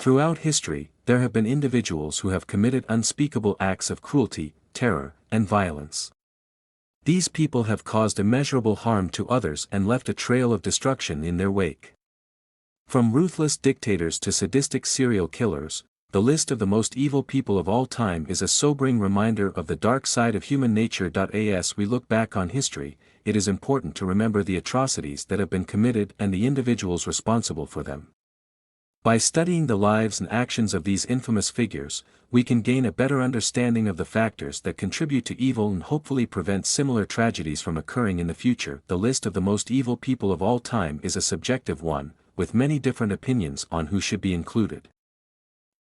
Throughout history, there have been individuals who have committed unspeakable acts of cruelty, terror, and violence. These people have caused immeasurable harm to others and left a trail of destruction in their wake. From ruthless dictators to sadistic serial killers, the list of the most evil people of all time is a sobering reminder of the dark side of human nature. As we look back on history, it is important to remember the atrocities that have been committed and the individuals responsible for them. By studying the lives and actions of these infamous figures, we can gain a better understanding of the factors that contribute to evil and hopefully prevent similar tragedies from occurring in the future. The list of the most evil people of all time is a subjective one, with many different opinions on who should be included.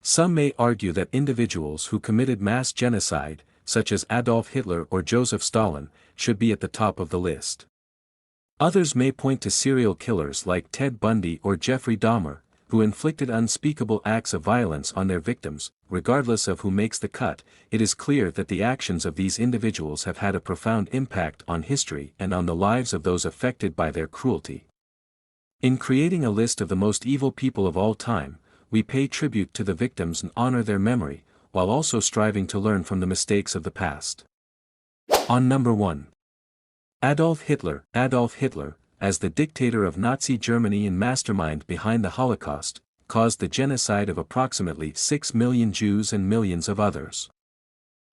Some may argue that individuals who committed mass genocide, such as Adolf Hitler or Joseph Stalin, should be at the top of the list. Others may point to serial killers like Ted Bundy or Jeffrey Dahmer, who inflicted unspeakable acts of violence on their victims. Regardless of who makes the cut, it is clear that the actions of these individuals have had a profound impact on history and on the lives of those affected by their cruelty. In creating a list of the most evil people of all time, we pay tribute to the victims and honor their memory, while also striving to learn from the mistakes of the past. On number 1. Adolf Hitler. Adolf Hitler, as the dictator of Nazi Germany and mastermind behind the Holocaust, caused the genocide of approximately 6 million Jews and millions of others.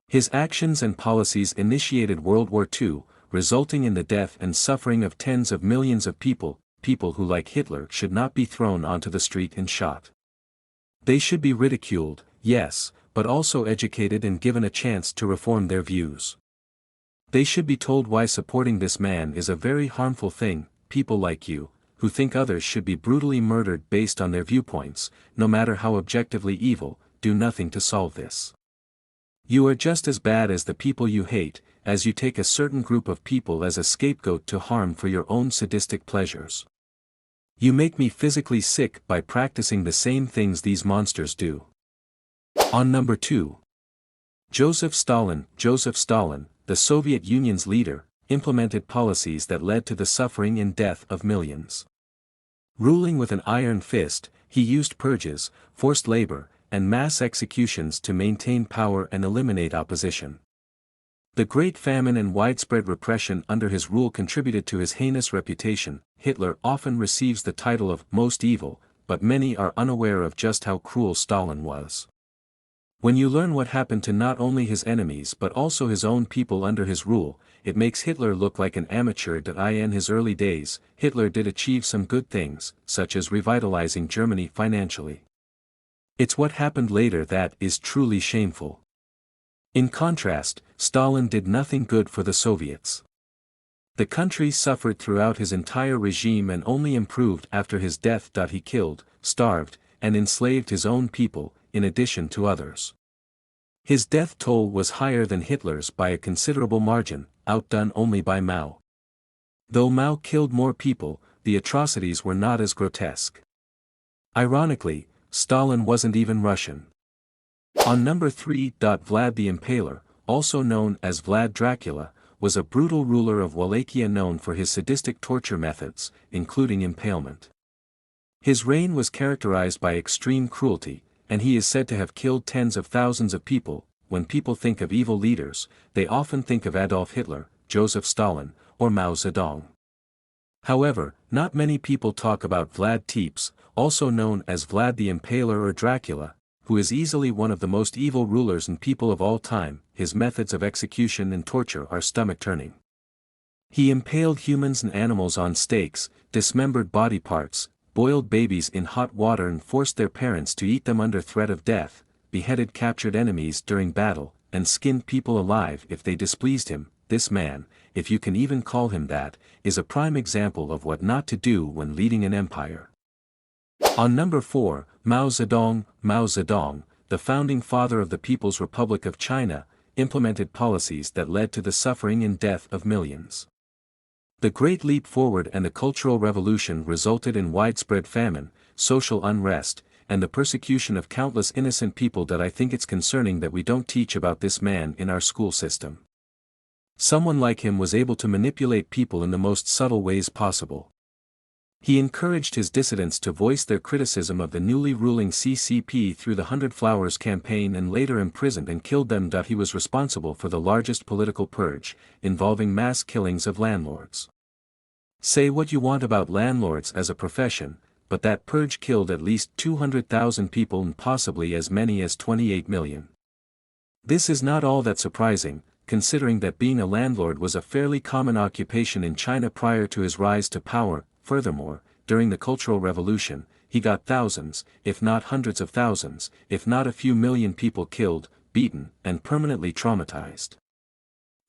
His actions and policies initiated World War II, resulting in the death and suffering of tens of millions of people who like Hitler should not be thrown onto the street and shot. They should be ridiculed, yes, but also educated and given a chance to reform their views. They should be told why supporting this man is a very harmful thing. People like you, who think others should be brutally murdered based on their viewpoints, no matter how objectively evil, do nothing to solve this. You are just as bad as the people you hate, as you take a certain group of people as a scapegoat to harm for your own sadistic pleasures. You make me physically sick by practicing the same things these monsters do. On number 2. Joseph Stalin. Joseph Stalin, the Soviet Union's leader, implemented policies that led to the suffering and death of millions. Ruling with an iron fist, he used purges, forced labor, and mass executions to maintain power and eliminate opposition. The Great Famine and widespread repression under his rule contributed to his heinous reputation. Hitler often receives the title of most evil, but many are unaware of just how cruel Stalin was. When you learn what happened to not only his enemies but also his own people under his rule, it makes Hitler look like an amateur. In his early days, Hitler did achieve some good things, such as revitalizing Germany financially. It's what happened later that is truly shameful. In contrast, Stalin did nothing good for the Soviets. The country suffered throughout his entire regime and only improved after his death. He killed, starved, and enslaved his own people, in addition to others. His death toll was higher than Hitler's by a considerable margin, outdone only by Mao. Though Mao killed more people, the atrocities were not as grotesque. Ironically, Stalin wasn't even Russian. On number 3. Vlad the Impaler, also known as Vlad Dracula, was a brutal ruler of Wallachia known for his sadistic torture methods, including impalement. His reign was characterized by extreme cruelty, and he is said to have killed tens of thousands of people. When people think of evil leaders, they often think of Adolf Hitler, Joseph Stalin, or Mao Zedong. However, not many people talk about Vlad Tepes, also known as Vlad the Impaler or Dracula, who is easily one of the most evil rulers and people of all time. His methods of execution and torture are stomach-turning. He impaled humans and animals on stakes, dismembered body parts, boiled babies in hot water and forced their parents to eat them under threat of death, beheaded captured enemies during battle, and skinned people alive if they displeased him. This man, if you can even call him that, is a prime example of what not to do when leading an empire. On number 4, Mao Zedong. Mao Zedong, the founding father of the People's Republic of China, implemented policies that led to the suffering and death of millions. The Great Leap Forward and the Cultural Revolution resulted in widespread famine, social unrest, and the persecution of countless innocent people. I think it's concerning that we don't teach about this man in our school system. Someone like him was able to manipulate people in the most subtle ways possible. He encouraged his dissidents to voice their criticism of the newly ruling CCP through the 100 Flowers campaign and later imprisoned and killed them. He was responsible for the largest political purge, involving mass killings of landlords. Say what you want about landlords as a profession, but that purge killed at least 200,000 people and possibly as many as 28 million. This is not all that surprising, considering that being a landlord was a fairly common occupation in China prior to his rise to power. Furthermore, during the Cultural Revolution, he got thousands, if not hundreds of thousands, if not a few million people killed, beaten, and permanently traumatized.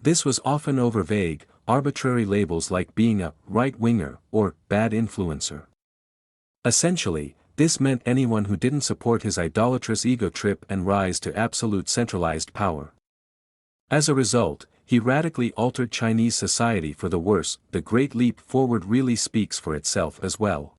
This was often over vague, arbitrary labels like being a right-winger or bad influencer. Essentially, this meant anyone who didn't support his idolatrous ego trip and rise to absolute centralized power. As a result, he radically altered Chinese society for the worse. The Great Leap Forward really speaks for itself as well.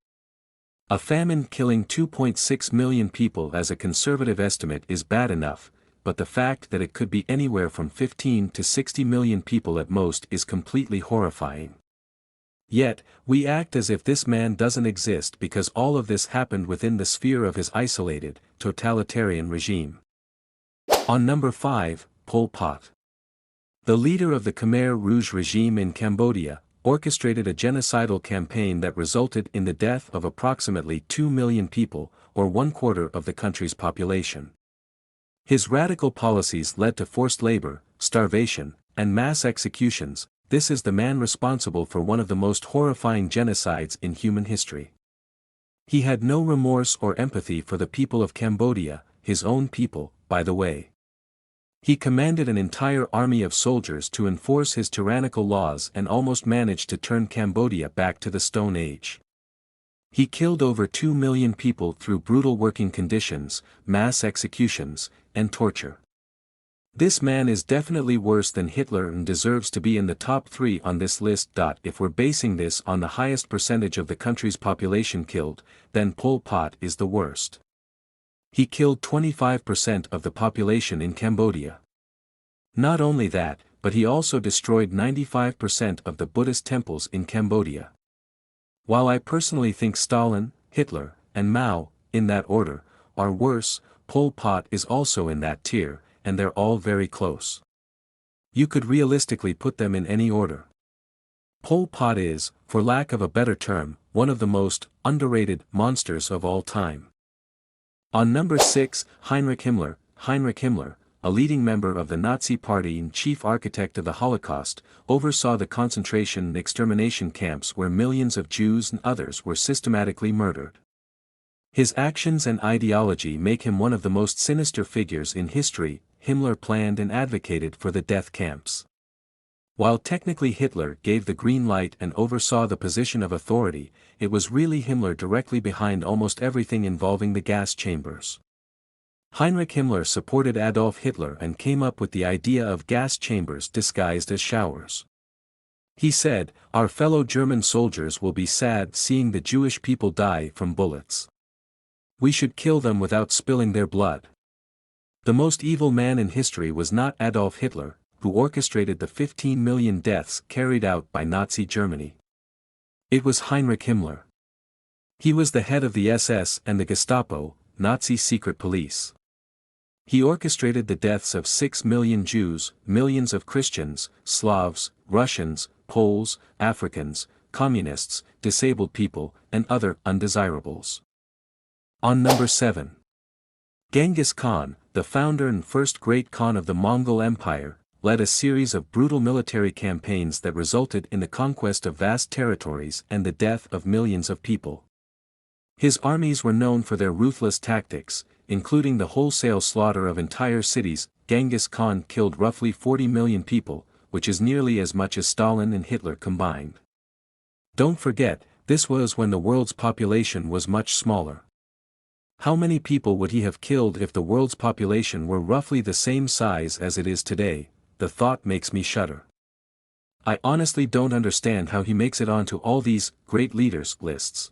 A famine killing 2.6 million people as a conservative estimate is bad enough, but the fact that it could be anywhere from 15 to 60 million people at most is completely horrifying. Yet, we act as if this man doesn't exist because all of this happened within the sphere of his isolated, totalitarian regime. On number 5, Pol Pot. The leader of the Khmer Rouge regime in Cambodia, orchestrated a genocidal campaign that resulted in the death of approximately 2 million people, or 1/4 of the country's population. His radical policies led to forced labor, starvation, and mass executions. This is the man responsible for one of the most horrifying genocides in human history. He had no remorse or empathy for the people of Cambodia, his own people, by the way. He commanded an entire army of soldiers to enforce his tyrannical laws and almost managed to turn Cambodia back to the Stone Age. He killed over 2 million people through brutal working conditions, mass executions, and torture. This man is definitely worse than Hitler and deserves to be in the top 3 on this list. If we're basing this on the highest percentage of the country's population killed, then Pol Pot is the worst. He killed 25% of the population in Cambodia. Not only that, but he also destroyed 95% of the Buddhist temples in Cambodia. While I personally think Stalin, Hitler, and Mao, in that order, are worse, Pol Pot is also in that tier, and they're all very close. You could realistically put them in any order. Pol Pot is, for lack of a better term, one of the most underrated monsters of all time. On number 6, Heinrich Himmler. Heinrich Himmler, a leading member of the Nazi Party and chief architect of the Holocaust, oversaw the concentration and extermination camps where millions of Jews and others were systematically murdered. His actions and ideology make him one of the most sinister figures in history. Himmler planned and advocated for the death camps. While technically Hitler gave the green light and oversaw the position of authority, it was really Himmler directly behind almost everything involving the gas chambers. Heinrich Himmler supported Adolf Hitler and came up with the idea of gas chambers disguised as showers. He said, "Our fellow German soldiers will be sad seeing the Jewish people die from bullets. We should kill them without spilling their blood." The most evil man in history was not Adolf Hitler, who orchestrated the 15 million deaths carried out by Nazi Germany. It was Heinrich Himmler. He was the head of the SS and the Gestapo, Nazi secret police. He orchestrated the deaths of 6 million Jews, millions of Christians, Slavs, Russians, Poles, Africans, communists, disabled people, and other undesirables. On number 7. Genghis Khan, the founder and first great Khan of the Mongol Empire, led a series of brutal military campaigns that resulted in the conquest of vast territories and the death of millions of people. His armies were known for their ruthless tactics, including the wholesale slaughter of entire cities. Genghis Khan killed roughly 40 million people, which is nearly as much as Stalin and Hitler combined. Don't forget, this was when the world's population was much smaller. How many people would he have killed if the world's population were roughly the same size as it is today? The thought makes me shudder. I honestly don't understand how he makes it onto all these great leaders lists.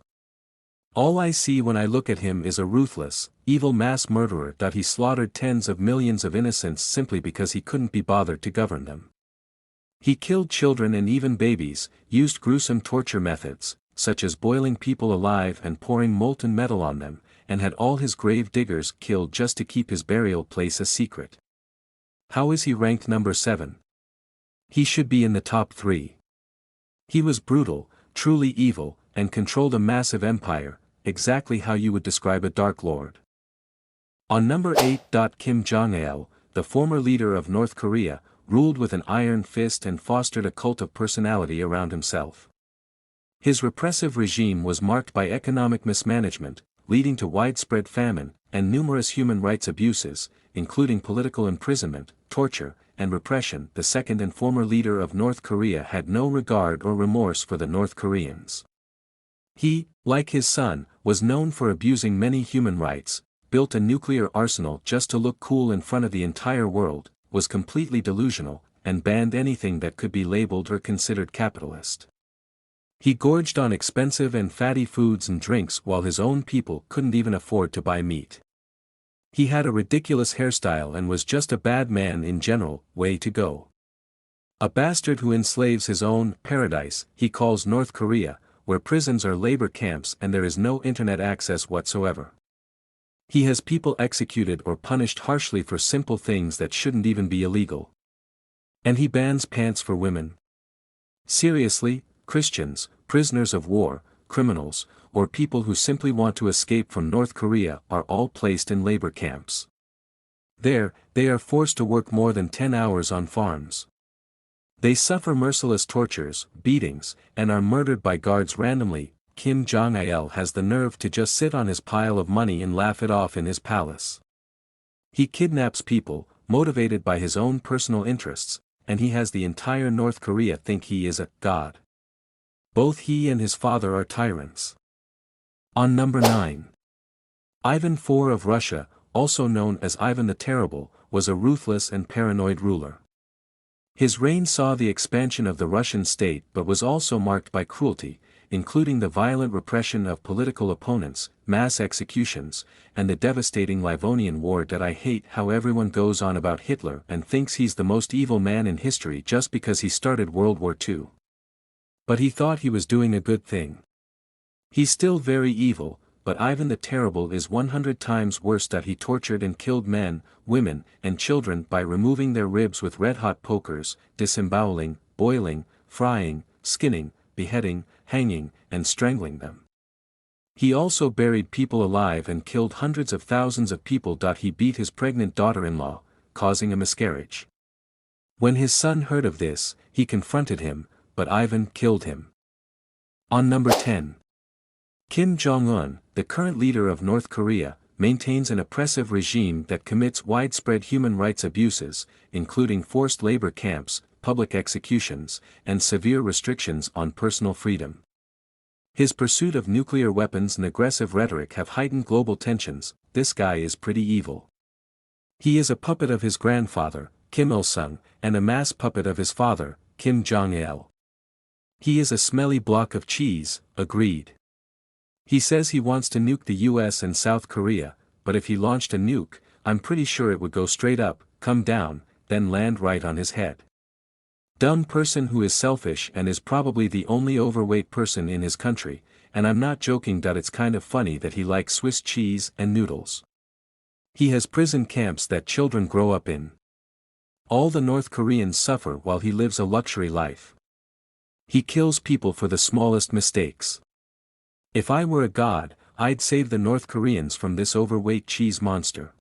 All I see when I look at him is a ruthless, evil mass murderer. He slaughtered tens of millions of innocents simply because he couldn't be bothered to govern them. He killed children and even babies, used gruesome torture methods, such as boiling people alive and pouring molten metal on them, and had all his grave diggers killed just to keep his burial place a secret. How is he ranked number 7? He should be in the top 3. He was brutal, truly evil, and controlled a massive empire, exactly how you would describe a Dark Lord. On number 8. Kim Jong-il, the former leader of North Korea, ruled with an iron fist and fostered a cult of personality around himself. His repressive regime was marked by economic mismanagement, leading to widespread famine, and numerous human rights abuses, including political imprisonment, torture, and repression. The second and former leader of North Korea had no regard or remorse for the North Koreans. He, like his son, was known for abusing many human rights, built a nuclear arsenal just to look cool in front of the entire world, was completely delusional, and banned anything that could be labeled or considered capitalist. He gorged on expensive and fatty foods and drinks while his own people couldn't even afford to buy meat. He had a ridiculous hairstyle and was just a bad man in general. Way to go. A bastard who enslaves his own paradise, he calls North Korea, where prisons are labor camps and there is no internet access whatsoever. He has people executed or punished harshly for simple things that shouldn't even be illegal. And he bans pants for women. Seriously, Christians, prisoners of war, criminals, or people who simply want to escape from North Korea are all placed in labor camps. There, they are forced to work more than 10 hours on farms. They suffer merciless tortures, beatings, and are murdered by guards randomly. Kim Jong-il has the nerve to just sit on his pile of money and laugh it off in his palace. He kidnaps people, motivated by his own personal interests, and he has the entire North Korea think he is a god. Both he and his father are tyrants. On number 9. Ivan IV of Russia, also known as Ivan the Terrible, was a ruthless and paranoid ruler. His reign saw the expansion of the Russian state but was also marked by cruelty, including the violent repression of political opponents, mass executions, and the devastating Livonian War. I hate how everyone goes on about Hitler and thinks he's the most evil man in history just because he started World War II. But he thought he was doing a good thing. He's still very evil, but Ivan the Terrible is 100 times worse. He tortured and killed men, women, and children by removing their ribs with red-hot pokers, disemboweling, boiling, frying, skinning, beheading, hanging, and strangling them. He also buried people alive and killed hundreds of thousands of people. He beat his pregnant daughter-in-law, causing a miscarriage. When his son heard of this, he confronted him, but Ivan killed him. On number 10. Kim Jong-un, the current leader of North Korea, maintains an oppressive regime that commits widespread human rights abuses, including forced labor camps, public executions, and severe restrictions on personal freedom. His pursuit of nuclear weapons and aggressive rhetoric have heightened global tensions. This guy is pretty evil. He is a puppet of his grandfather, Kim Il-sung, and a mass puppet of his father, Kim Jong-il. He is a smelly block of cheese, agreed. He says he wants to nuke the US and South Korea, but if he launched a nuke, I'm pretty sure it would go straight up, come down, then land right on his head. Dumb person who is selfish and is probably the only overweight person in his country, and I'm not joking. It's kind of funny that he likes Swiss cheese and noodles. He has prison camps that children grow up in. All the North Koreans suffer while he lives a luxury life. He kills people for the smallest mistakes. If I were a god, I'd save the North Koreans from this overweight cheese monster.